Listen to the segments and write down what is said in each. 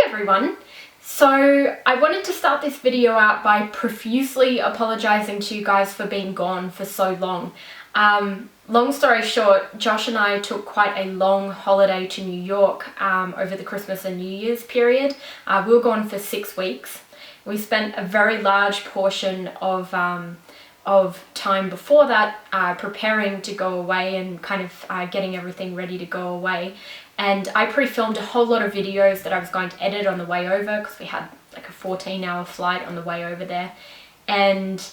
everyone. So I wanted to start this video out by profusely apologizing to you guys for being gone for so long. Long story short, Josh and I took quite a long holiday to New York over the Christmas and New Year's period. We were gone for 6 weeks. We spent a very large portion of time before that preparing to go away and kind of getting everything ready to go away. And I pre-filmed a whole lot of videos that I was going to edit on the way over because we had like a 14-hour flight on the way over there. And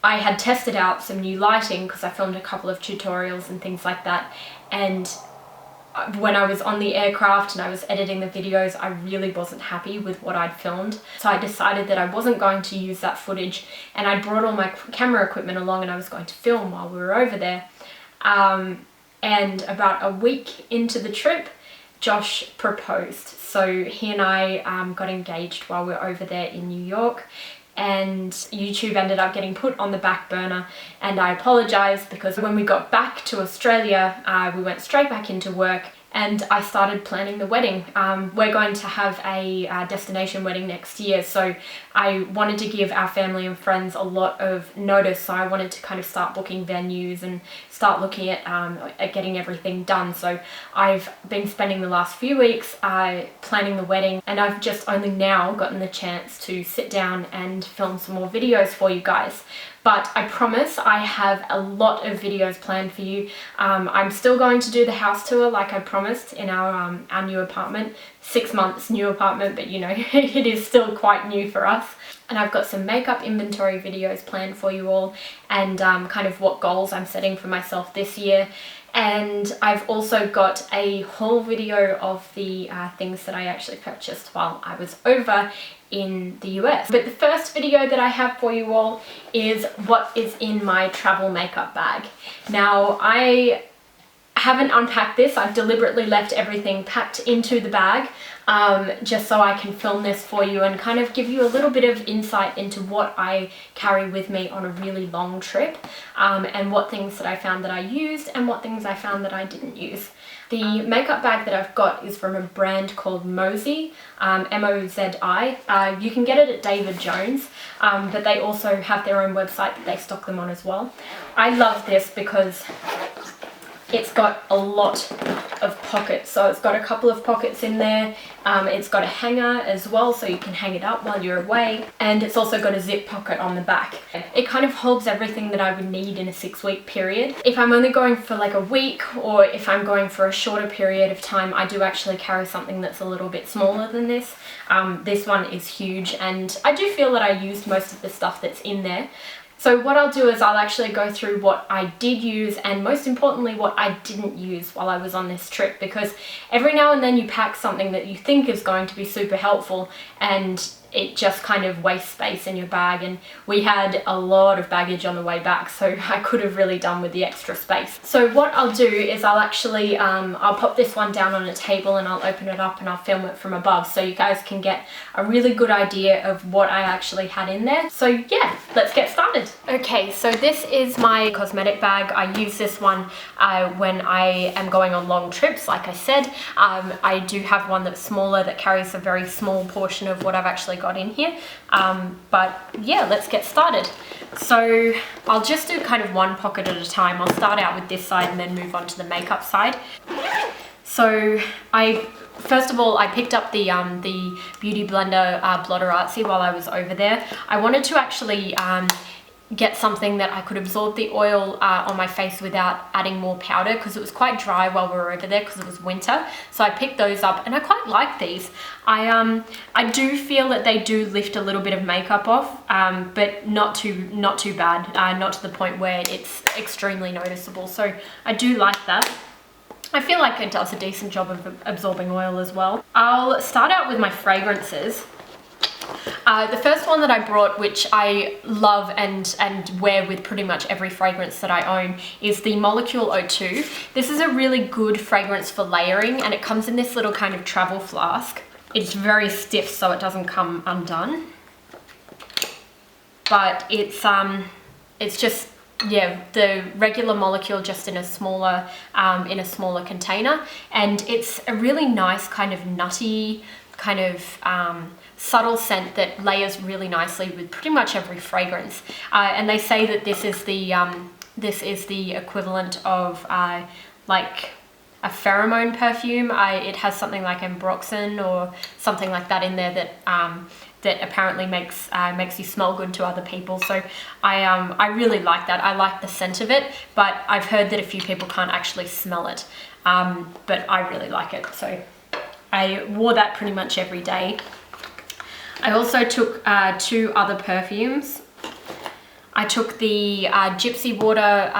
I had tested out some new lighting because I filmed a couple of tutorials and things like that. And when I was on the aircraft and I was editing the videos, I really wasn't happy with what I'd filmed. So I decided that I wasn't going to use that footage, and I brought all my camera equipment along and I was going to film while we were over there. And about a week into the trip, Josh proposed. So he and I got engaged while we were over there in New York, and YouTube ended up getting put on the back burner, and I apologise because when we got back to Australia, we went straight back into work and I started planning the wedding. We're going to have a destination wedding next year, so I wanted to give our family and friends a lot of notice, so I wanted to kind of start booking venues and start looking at getting everything done. So I've been spending the last few weeks planning the wedding, and I've just only now gotten the chance to sit down and film some more videos for you guys. But I promise I have a lot of videos planned for you. I'm still going to do the house tour like I promised in our new apartment. 6 months new apartment, but you know, it is still quite new for us. And I've got some makeup inventory videos planned for you all, and kind of what goals I'm setting for myself this year. And I've also got a haul video of the things that I actually purchased while I was over in the US. But the first video that I have for you all is what is in my travel makeup bag. Now, I haven't unpacked this. I've deliberately left everything packed into the bag just so I can film this for you and kind of give you a little bit of insight into what I carry with me on a really long trip, and what things that I found that I used and what things I found that I didn't use. The makeup bag that I've got is from a brand called Mozi, M-O-Z-I. You can get it at David Jones, but they also have their own website that they stock them on as well. I love this because it's got a lot of pockets, so it's got a couple of pockets in there. It's got a hanger as well, so you can hang it up while you're away, and it's also got a zip pocket on the back. It kind of holds everything that I would need in a 6-week period. If I'm only going for like a week, or if I'm going for a shorter period of time, I do actually carry something that's a little bit smaller than this. This one is huge, and I do feel that I used most of the stuff that's in there. So what I'll do is I'll actually go through what I did use, and most importantly what I didn't use while I was on this trip, because every now and then you pack something that you think is going to be super helpful and it just kind of wastes space in your bag, and we had a lot of baggage on the way back, so I could have really done with the extra space. So what I'll do is I'll actually, I'll pop this one down on a table and I'll open it up and I'll film it from above so you guys can get a really good idea of what I actually had in there. So yeah, let's get started. Okay, so this is my cosmetic bag. I use this one when I am going on long trips, like I said. I do have one that's smaller that carries a very small portion of what I've actually got in here, but yeah, let's get started. So I'll just do kind of one pocket at a time. I'll start out with this side and then move on to the makeup side. So first of all, I picked up the Beauty Blender Blotter Artsy while I was over there. I wanted to actually get something that I could absorb the oil on my face without adding more powder, because it was quite dry while we were over there because it was winter. So I picked those up and I quite like these. I do feel that they do lift a little bit of makeup off, but not too bad, not to the point where it's extremely noticeable. So I do like that. I feel like it does a decent job of absorbing oil as well. I'll start out with my fragrances. The first one that I brought, which I love and wear with pretty much every fragrance that I own, is the Molecule 02. This is a really good fragrance for layering, and it comes in this little kind of travel flask. It's very stiff, so it doesn't come undone. But it's just, yeah, the regular Molecule, just in a smaller container, and it's a really nice kind of nutty kind of subtle scent that layers really nicely with pretty much every fragrance. And they say that this is the equivalent of like a pheromone perfume. It has something like ambroxan or something like that in there that apparently makes you smell good to other people. So I really like that. I like the scent of it, but I've heard that a few people can't actually smell it. But I really like it. So I wore that pretty much every day. I also took 2 other perfumes. I took the Gypsy Water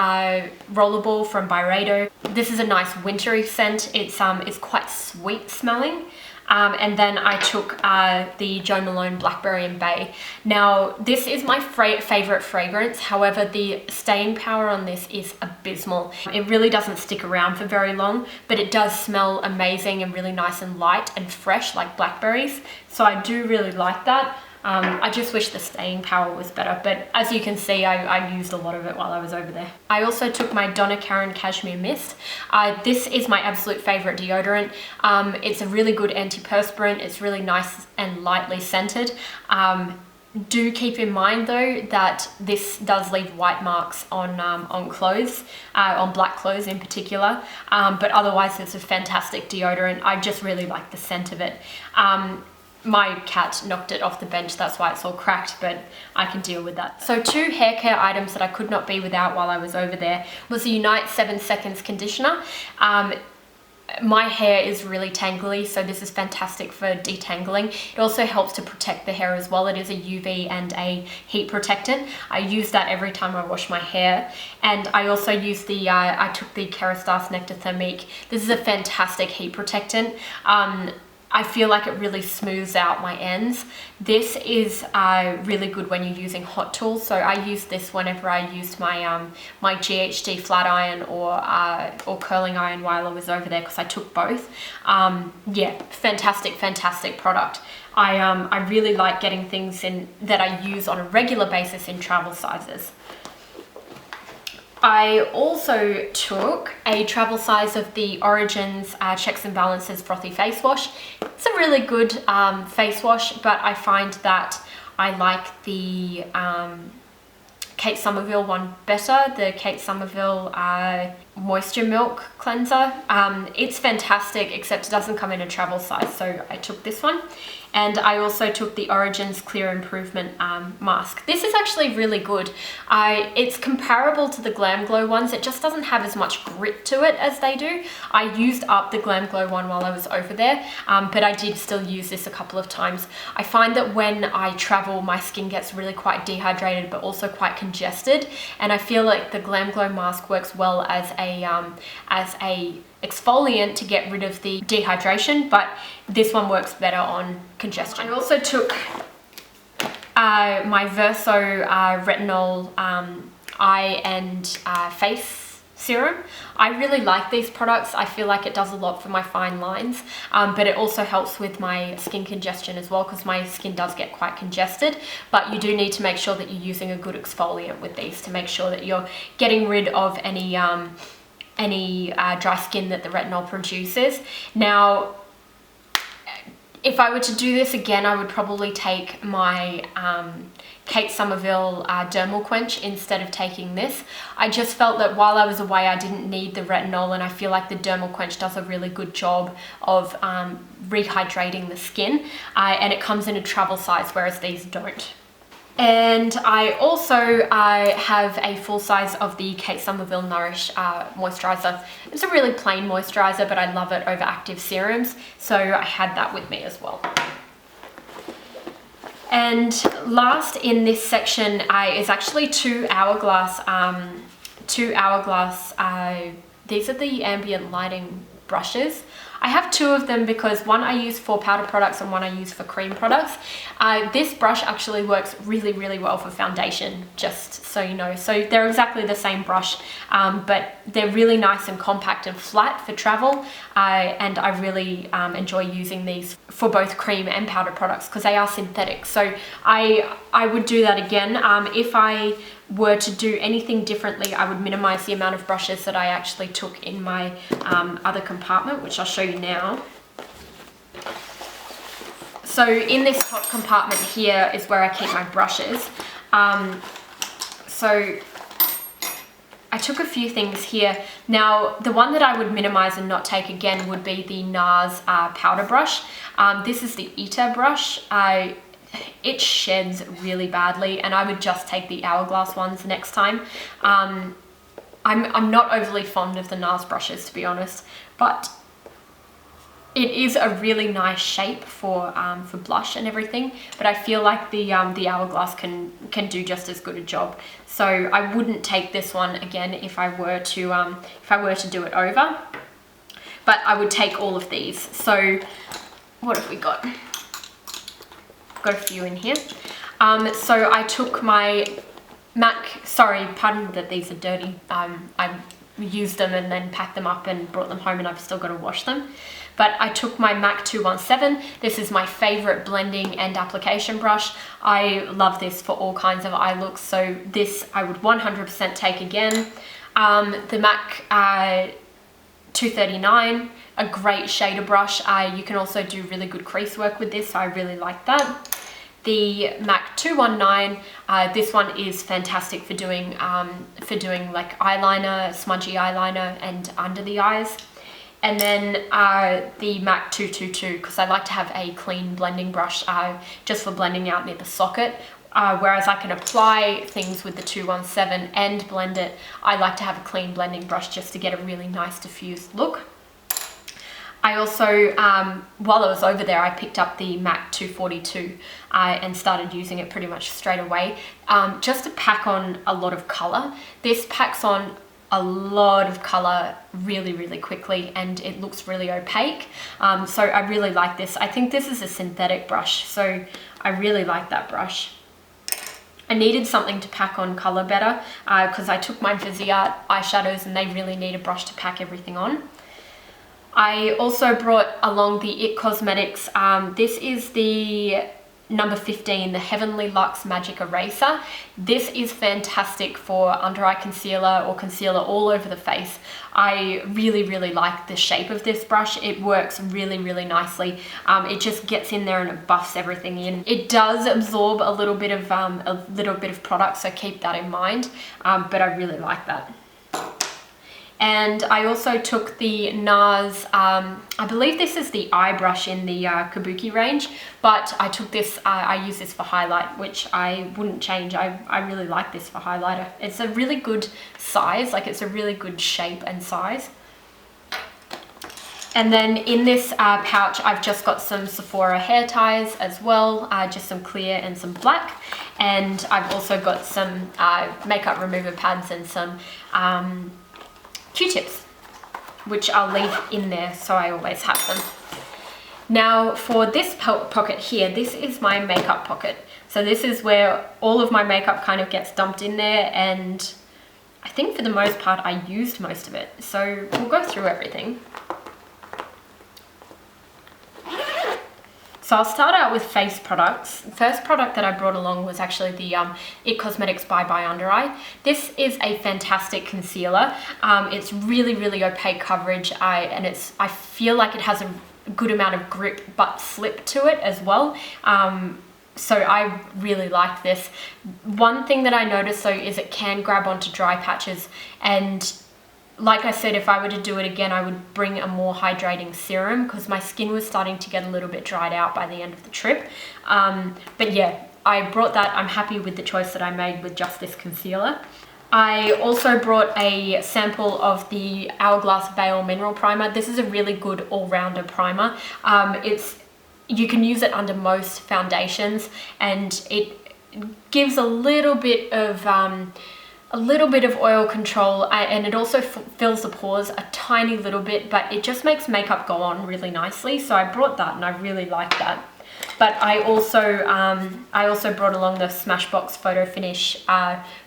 Rollerball from Byredo. This is a nice wintry scent. It's quite sweet smelling. And then I took the Jo Malone Blackberry and Bay. Now, this is my favorite fragrance. However, the staying power on this is abysmal. It really doesn't stick around for very long, but it does smell amazing and really nice and light and fresh like blackberries. So I do really like that. I just wish the staying power was better, but as you can see, I used a lot of it while I was over there. I also took my Donna Karan Cashmere Mist. This is my absolute favorite deodorant. It's a really good antiperspirant. It's really nice and lightly scented. Do keep in mind though that this does leave white marks on clothes, on black clothes in particular, but otherwise it's a fantastic deodorant. I just really like the scent of it. My cat knocked it off the bench, that's why it's all cracked, but I can deal with that. So 2 hair care items that I could not be without while I was over there was the Unite 7 Seconds Conditioner. My hair is really tangly, so this is fantastic for detangling. It also helps to protect the hair as well. It is a UV and a heat protectant. I use that every time I wash my hair. And I also use I took the Kerastase Nectar Thermique. This is a fantastic heat protectant. I feel like it really smooths out my ends. This is really good when you're using hot tools. So I used this whenever I used my my GHD flat iron or curling iron while I was over there, because I took both. Yeah, fantastic product. I really like getting things in that I use on a regular basis in travel sizes. I also took a travel size of the Origins Checks and Balances Frothy Face Wash. It's a really good face wash, but I find that I like the Kate Somerville one better, the Kate Somerville Moisture Milk Cleanser. It's fantastic, except it doesn't come in a travel size, so I took this one. And I also took the Origins Clear Improvement Mask. This is actually really good. It's comparable to the Glam Glow ones. It just doesn't have as much grit to it as they do. I used up the Glam Glow one while I was over there, but I did still use this a couple of times. I find that when I travel, my skin gets really quite dehydrated, but also quite congested. And I feel like the Glam Glow mask works well as a exfoliant to get rid of the dehydration, but this one works better on congestion. I also took my Verso Retinol eye and face serum. I really like these products. I feel like it does a lot for my fine lines, but it also helps with my skin congestion as well, because my skin does get quite congested. But you do need to make sure that you're using a good exfoliant with these to make sure that you're getting rid of any dry skin that the retinol produces. Now, if I were to do this again, I would probably take my Kate Somerville Dermal Quench instead of taking this. I just felt that while I was away, I didn't need the retinol, and I feel like the Dermal Quench does a really good job of rehydrating the skin, and it comes in a travel size, whereas these don't. And I also have a full size of the Kate Somerville Nourish moisturizer. It's a really plain moisturizer, but I love it over active serums, so I had that with me as well. And last in this section is actually 2 Hourglass. These are the ambient lighting brushes. I have 2 of them because one I use for powder products and one I use for cream products. This brush actually works really well for foundation, just so you know. So they're exactly the same brush, but they're really nice and compact and flat for travel. And I really enjoy using these for both cream and powder products because they are synthetic. So I would do that again. If I were to do anything differently, I would minimize the amount of brushes that I actually took in my other compartment, which I'll show you now. So in this top compartment here is where I keep my brushes. So I took a few things here. Now, the one that I would minimize and not take again would be the NARS powder brush. This is the Eater brush. It sheds really badly, and I would just take the Hourglass ones next time. I'm not overly fond of the NARS brushes, to be honest, but it is a really nice shape for blush and everything, but I feel like the Hourglass can do just as good a job. So I wouldn't take this one again if I were to do it over, but I would take all of these. So what have we got? Got a few in here. So I took my MAC, sorry, pardon that these are dirty. I used them and then packed them up and brought them home, and I've still got to wash them. But I took my MAC 217. This is my favorite blending and application brush. I love this for all kinds of eye looks, so this I would 100% take again. The MAC 239, a great shader brush. You can also do really good crease work with this, so I really like that. The MAC 219, this one is fantastic for doing like eyeliner, smudgy eyeliner, and under the eyes. And then the MAC 222, because I like to have a clean blending brush just for blending out near the socket. Whereas I can apply things with the 217 and blend it, I like to have a clean blending brush just to get a really nice diffused look. I also, while I was over there, I picked up the MAC 242 and started using it pretty much straight away, just to pack on a lot of color. This packs on a lot of color really, really quickly, and it looks really opaque. So I really like this. I think this is a synthetic brush, so I really like that brush. I needed something to pack on color better because I took my Viseart eyeshadows and they really need a brush to pack everything on. I also brought along the IT Cosmetics. This is the number 15, the Heavenly Luxe Magic Eraser. This is fantastic for under eye concealer or concealer all over the face. I really, really like the shape of this brush. It works really, really nicely. It just gets in there and it buffs everything in. It does absorb a little bit of product, so keep that in mind. But I really like that. And I also took the NARS, I believe this is the eye brush in the Kabuki range, but I took this, I use this for highlight, which I wouldn't change. I really like this for highlighter. It's a really good size, like it's a really good shape and size. And then in this pouch, I've just got some Sephora hair ties as well, just some clear and some black. And I've also got some makeup remover pads and some Q-tips, which I'll leave in there so I always have them. Now for this pocket here, this is my makeup pocket. So this is where all of my makeup kind of gets dumped in there, and I think for the most part I used most of it. So we'll go through everything. So I'll start out with face products. The first product that I brought along was actually the IT Cosmetics Bye Bye Under Eye. This is a fantastic concealer. It's really, really opaque coverage, and I feel like it has a good amount of grip but slip to it as well. So I really like this. One thing that I noticed though is it can grab onto dry patches, and like I said, if I were to do it again, I would bring a more hydrating serum because my skin was starting to get a little bit dried out by the end of the trip. But yeah, I brought that. I'm happy with the choice that I made with just this concealer. I also brought a sample of the Hourglass Veil Mineral Primer. This is a really good all-rounder primer. You can use it under most foundations, and it gives a little bit of oil control, and it also fills the pores a tiny little bit, but it just makes makeup go on really nicely. So I brought that and I really like that. But I also brought along the Smashbox Photo Finish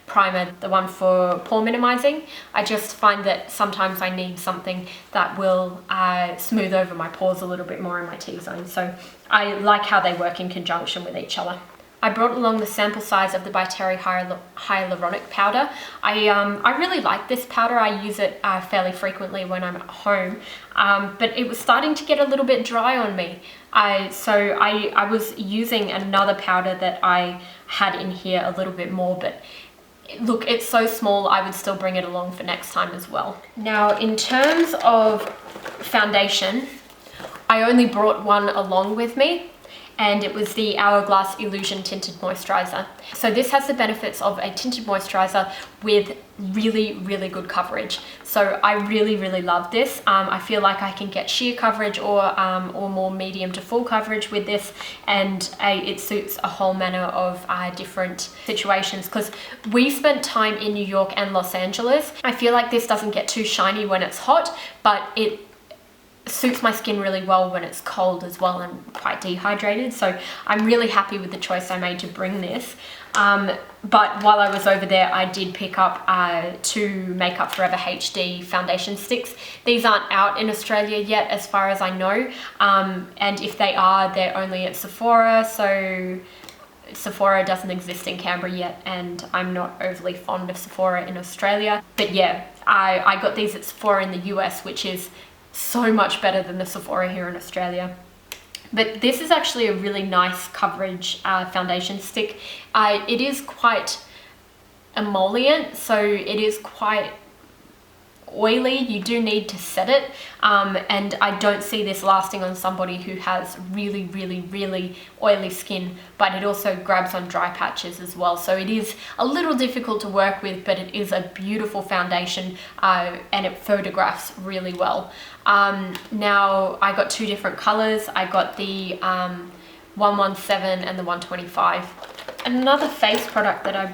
primer, the one for pore minimizing. I just find that sometimes I need something that will smooth over my pores a little bit more in my T-zone. So I like how they work in conjunction with each other. I brought along the sample size of the By Terry Hyaluronic Powder. I really like this powder. I use it fairly frequently when I'm at home, but it was starting to get a little bit dry on me. So I was using another powder that I had in here a little bit more, but look, it's so small, I would still bring it along for next time as well. Now, in terms of foundation, I only brought one along with me, and it was the Hourglass Illusion Tinted Moisturizer. So this has the benefits of a tinted moisturizer with really, really good coverage. So I really, really love this. I feel like I can get sheer coverage or more medium to full coverage with this, and it suits a whole manner of different situations, because we spent time in New York and Los Angeles. I feel like this doesn't get too shiny when it's hot, but it suits my skin really well when it's cold as well. I'm quite dehydrated, so I'm really happy with the choice I made to bring this. But while I was over there, I did pick up 2 Makeup Forever HD foundation sticks. These aren't out in Australia yet, as far as I know, and if they are, they're only at Sephora, so Sephora doesn't exist in Canberra yet, and I'm not overly fond of Sephora in Australia. But yeah, I got these at Sephora in the US, which is so much better than the Sephora here in Australia. But this is actually a really nice coverage foundation stick. It is quite emollient, so it is quite oily. You do need to set it, and I don't see this lasting on somebody who has really, really, really oily skin, but it also grabs on dry patches as well. So it is a little difficult to work with, but it is a beautiful foundation, and it photographs really well. Now, I got 2 different colors. I got the 117 and the 125. Another face product that I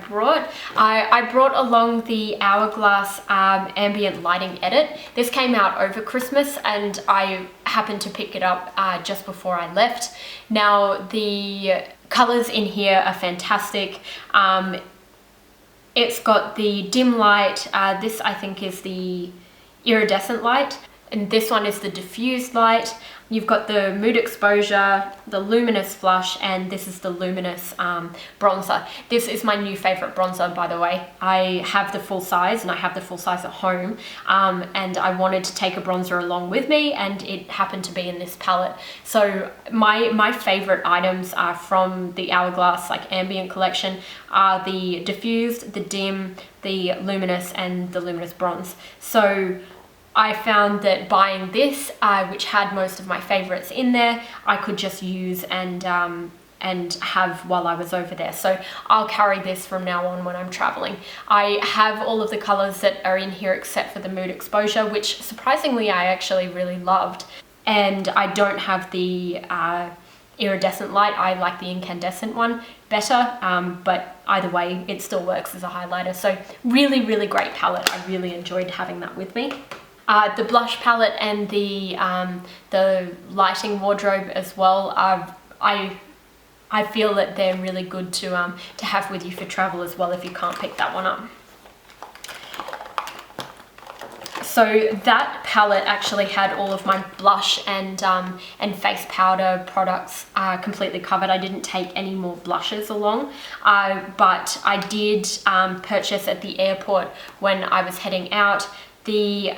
brought along the Hourglass Ambient Lighting Edit. This came out over Christmas, and I happened to pick it up just before I left. Now, the colors in here are fantastic. It's got the dim light. This, I think, is the iridescent light, and this one is the diffused light. You've got the Mood Exposure, the Luminous Flush, and this is the Luminous Bronzer. This is my new favorite bronzer, by the way. I have the full size, and I have the full size at home, and I wanted to take a bronzer along with me, and it happened to be in this palette. So my favorite items are from the Hourglass ambient collection are the diffused, the dim, the luminous, and the luminous bronze. So I found that buying this, which had most of my favorites in there, I could just use and have while I was over there. So I'll carry this from now on when I'm traveling. I have all of the colors that are in here except for the Mood Exposure, which surprisingly I actually really loved. And I don't have the iridescent light. I like the incandescent one better, but either way, it still works as a highlighter. So really, really great palette. I really enjoyed having that with me. The blush palette and the lighting wardrobe as well. I feel that they're really good to have with you for travel as well if you can't pick that one up. So that palette actually had all of my blush and face powder products completely covered. I didn't take any more blushes along, but I did purchase at the airport when I was heading out the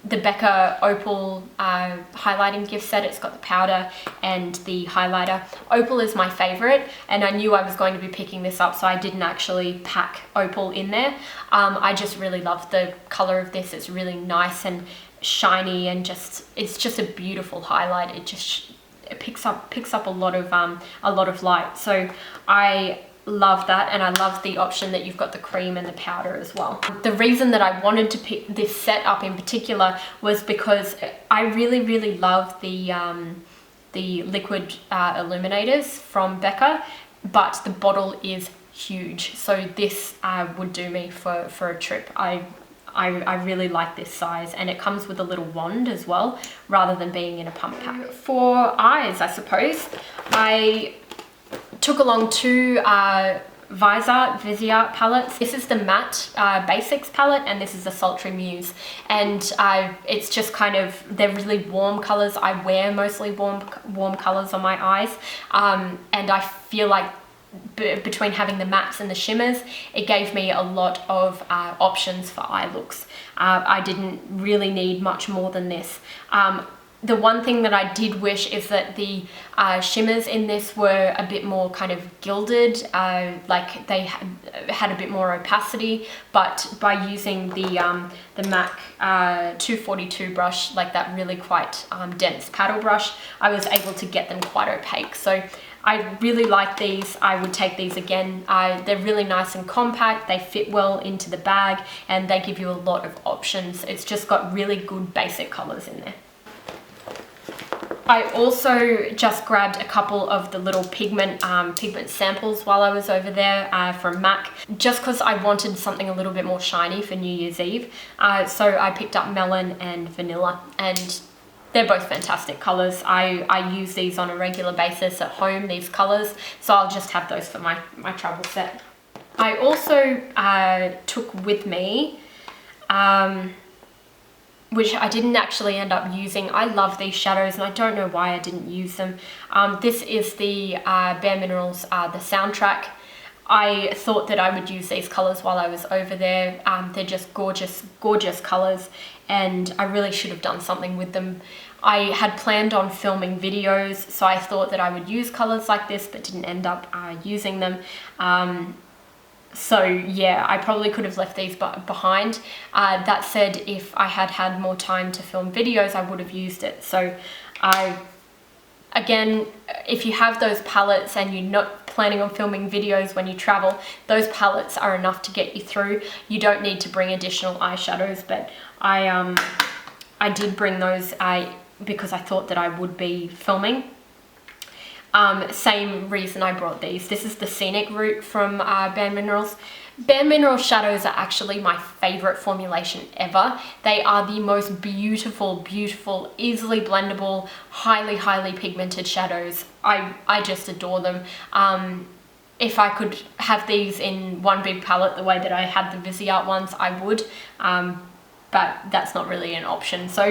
Becca Opal highlighting gift set. It's got the powder and the highlighter. Opal is my favorite, and I knew I was going to be picking this up, so I didn't actually pack Opal in there. I just really love the color of this. It's really nice and shiny, and it's just a beautiful highlight. It picks up a lot of light. So I love that, and I love the option that you've got the cream and the powder as well. The reason that I wanted to pick this set up in particular was because I really, really love the liquid illuminators from Becca, but the bottle is huge, so this would do me for a trip. I really like this size, and it comes with a little wand as well, rather than being in a pump pack. For eyes, I suppose, I took along 2 Viseart palettes. This is the Matte Basics palette, and this is the Sultry Muse. And it's just kind of, they're really warm colors. I wear mostly warm colors on my eyes, and I feel like between having the mattes and the shimmers, it gave me a lot of options for eye looks. I didn't really need much more than this. The one thing that I did wish is that the shimmers in this were a bit more kind of gilded, like they had a bit more opacity, but by using the MAC 242 brush, like that really quite dense paddle brush, I was able to get them quite opaque. So I really like these. I would take these again. They're really nice and compact. They fit well into the bag and they give you a lot of options. It's just got really good basic colors in there. I also just grabbed a couple of the little pigment samples while I was over there from MAC, just because I wanted something a little bit more shiny for New Year's Eve. So I picked up melon and vanilla, and they're both fantastic colors. I use these on a regular basis at home, these colors, so I'll just have those for my travel set. I also took with me which I didn't actually end up using. I love these shadows and I don't know why I didn't use them. This is the Bare Minerals, the Soundtrack. I thought that I would use these colors while I was over there. They're just gorgeous, gorgeous colors, and I really should have done something with them. I had planned on filming videos, so I thought that I would use colors like this, but didn't end up using them. So yeah, I probably could have left these behind. That said, if I had had more time to film videos, I would have used it. So again, if you have those palettes and you're not planning on filming videos when you travel, those palettes are enough to get you through. You don't need to bring additional eyeshadows, but I did bring those because I thought that I would be filming. Same reason I brought these. This is the Scenic Route from Bare Minerals. Bare Minerals shadows are actually my favorite formulation ever. They are the most beautiful, beautiful, easily blendable, highly, highly pigmented shadows. I just adore them. If I could have these in one big palette the way that I had the Viseart ones, I would. But that's not really an option. So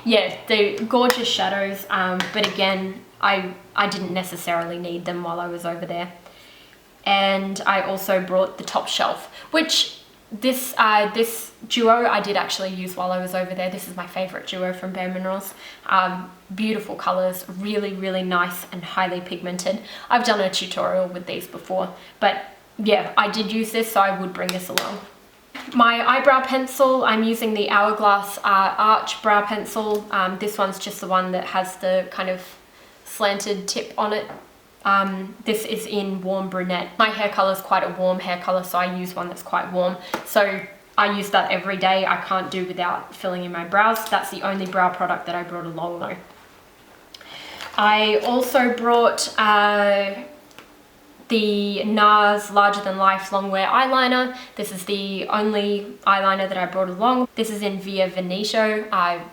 yeah, they're gorgeous shadows, but again, I didn't necessarily need them while I was over there. And I also brought the Top Shelf, which this duo I did actually use while I was over there. This is my favorite duo from Bare Minerals. Beautiful colors, really, really nice and highly pigmented. I've done a tutorial with these before, but yeah, I did use this, so I would bring this along. My eyebrow pencil, I'm using the Hourglass Arch Brow Pencil. This one's just the one that has the kind of slanted tip on it. This is in Warm Brunette. My hair color is quite a warm hair color, so I use one that's quite warm. So I use that every day. I can't do without filling in my brows. That's the only brow product that I brought along though. I also brought the NARS Larger Than Life Longwear Eyeliner. This is the only eyeliner that I brought along. This is in Via Veneto,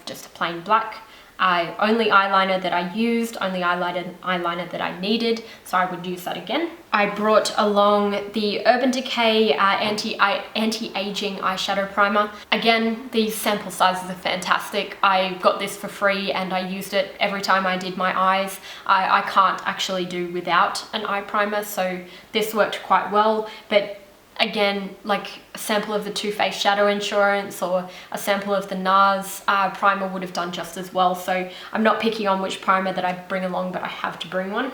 just a plain black. Only eyeliner that I used, only eyeliner that I needed, so I would use that again. I brought along the Urban Decay Anti-Aging Eyeshadow Primer. Again, these sample sizes are fantastic. I got this for free and I used it every time I did my eyes. I can't actually do without an eye primer, so this worked quite well, but again, like a sample of the Too Faced Shadow Insurance or a sample of the NARS primer would have done just as well. So I'm not picky on which primer that I bring along, but I have to bring one.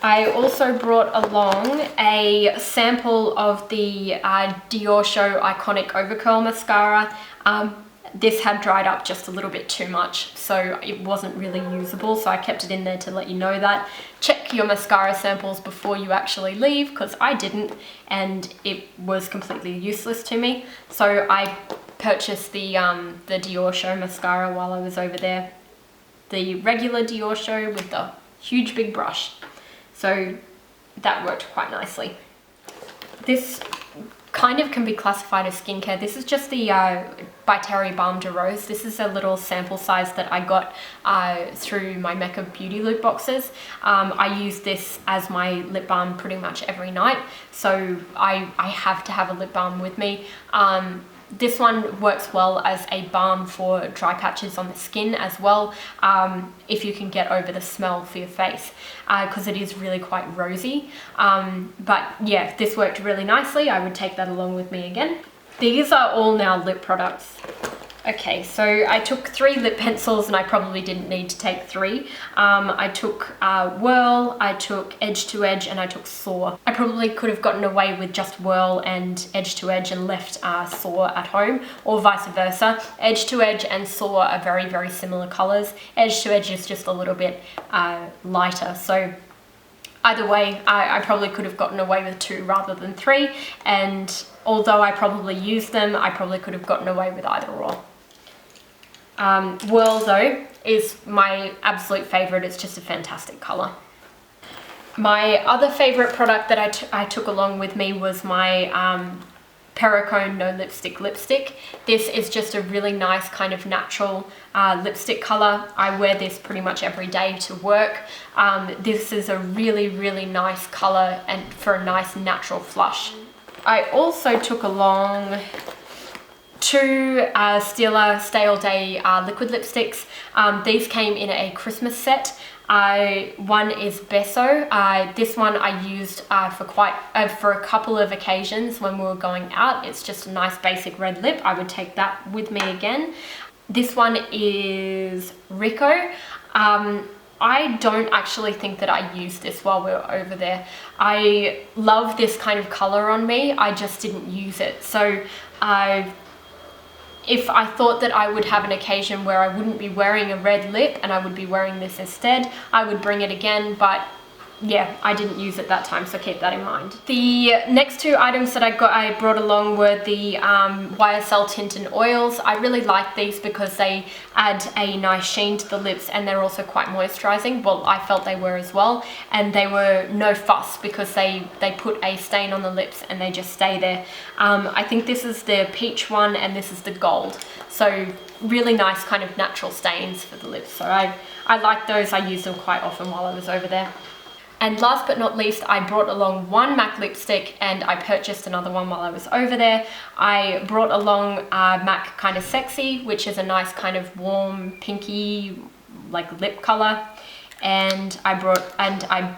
I also brought along a sample of the Dior Show Iconic Overcurl Mascara. This had dried up just a little bit too much, so it wasn't really usable, so I kept it in there to let you know that. Check your mascara samples before you actually leave, because I didn't, and it was completely useless to me. So I purchased the Dior Show mascara while I was over there. The regular Dior Show with the huge big brush. So that worked quite nicely. This kind of can be classified as skincare. This is just the by Terry Balm de Rose. This is a little sample size that I got through my Mecca Beauty Loop boxes. I use this as my lip balm pretty much every night, so I have to have a lip balm with me. This one works well as a balm for dry patches on the skin as well, if you can get over the smell for your face, because it is really quite rosy. But yeah, this worked really nicely. I would take that along with me again. These are all now lip products. Okay, so I took 3 lip pencils, and I probably didn't need to take 3. I took Whirl, I took Edge to Edge, and I took Soar. I probably could have gotten away with just Whirl and Edge to Edge and left Soar at home, or vice versa. Edge to Edge and Soar are very, very similar colors. Edge to Edge is just a little bit lighter, so either way, I probably could have gotten away with 2 rather than 3, and although I probably used them, I probably could have gotten away with either or. Whirl though is my absolute favorite. It's just a fantastic color. My other favorite product that I took along with me was my Perricone No Lipstick lipstick. This is just a really nice kind of natural lipstick color. I wear this pretty much every day to work. This is a really, really nice color and for a nice natural flush. I also took along 2 Stila Stay All Day liquid lipsticks. These came in a Christmas set. One is Besso. This one I used for a couple of occasions when we were going out. It's just a nice basic red lip. I would take that with me again. This one is Rico. I don't actually think that I used this while we were over there. I love this kind of color on me. I just didn't use it. So if I thought that I would have an occasion where I wouldn't be wearing a red lip and I would be wearing this instead, I would bring it again, but yeah, I didn't use it that time, so keep that in mind. The next 2 items that I brought along were the YSL tint and oils. I really like these because they add a nice sheen to the lips, and they're also quite moisturizing. Well, I felt they were as well, and they were no fuss because they put a stain on the lips and they just stay there. I think this is the peach one and this is the gold, so really nice kind of natural stains for the lips. So I like those. I used them quite often while I was over there. And last but not least, I brought along 1 MAC lipstick, and I purchased another one while I was over there. I brought along MAC Kinda Sexy, which is a nice kind of warm pinky like lip color. And I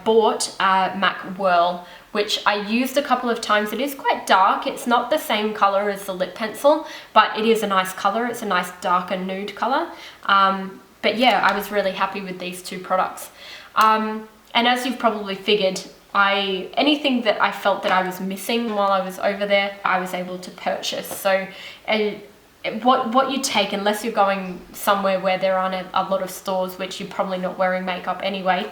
bought MAC Whirl, which I used a couple of times. It is quite dark. It's not the same color as the lip pencil, but it is a nice color. It's a nice darker nude color. But yeah, I was really happy with these 2 products. And as you've probably figured, anything that I felt that I was missing while I was over there, I was able to purchase. So what you take, unless you're going somewhere where there aren't a lot of stores, which you're probably not wearing makeup anyway,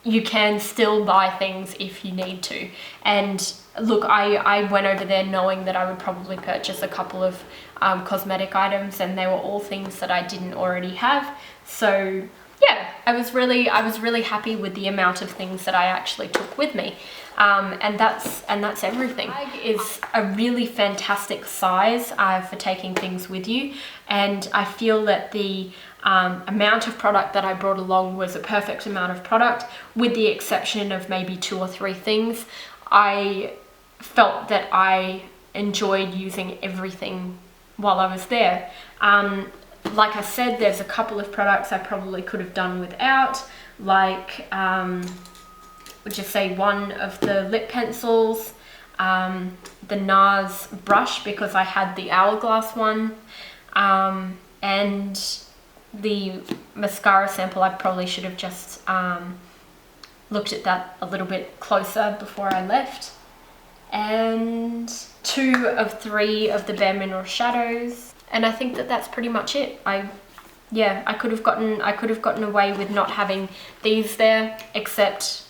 you can still buy things if you need to. And look, I went over there knowing that I would probably purchase a couple of cosmetic items, and they were all things that I didn't already have. So yeah, I was really happy with the amount of things that I actually took with me, and that's everything. The bag is a really fantastic size for taking things with you, and I feel that the amount of product that I brought along was a perfect amount of product, with the exception of maybe 2 or 3 things. I felt that I enjoyed using everything while I was there. Like I said, there's a couple of products I probably could have done without, like, would just say 1 of the lip pencils, the NARS brush because I had the Hourglass one, and the mascara sample. I probably should have just looked at that a little bit closer before I left, and 2 of 3 of the Bare Mineral shadows. And I think that that's pretty much it. I could have gotten away with not having these there, except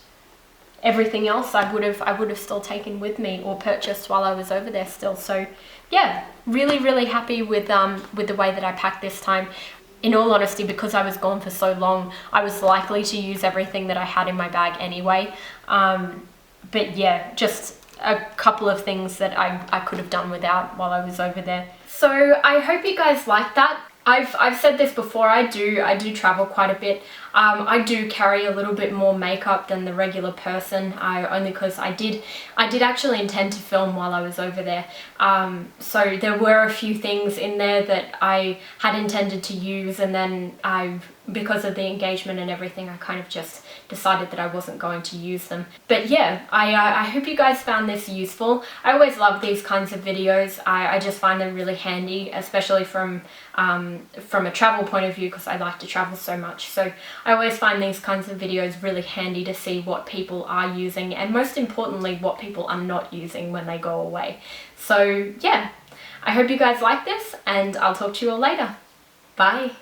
everything else I would have still taken with me or purchased while I was over there still. So yeah, really happy with the way that I packed this time. In all honesty, because I was gone for so long, I was likely to use everything that I had in my bag anyway. But yeah, just a couple of things that I could have done without while I was over there. So I hope you guys like that. I've said this before, I do travel quite a bit. I do carry a little bit more makeup than the regular person, only because I did actually intend to film while I was over there. So there were a few things in there that I had intended to use, and then because of the engagement and everything, I kind of just decided that I wasn't going to use them. But yeah, I hope you guys found this useful. I always love these kinds of videos. I just find them really handy, especially from a travel point of view, because I like to travel so much. So I always find these kinds of videos really handy to see what people are using, and most importantly, what people are not using when they go away. So yeah, I hope you guys like this, and I'll talk to you all later. Bye!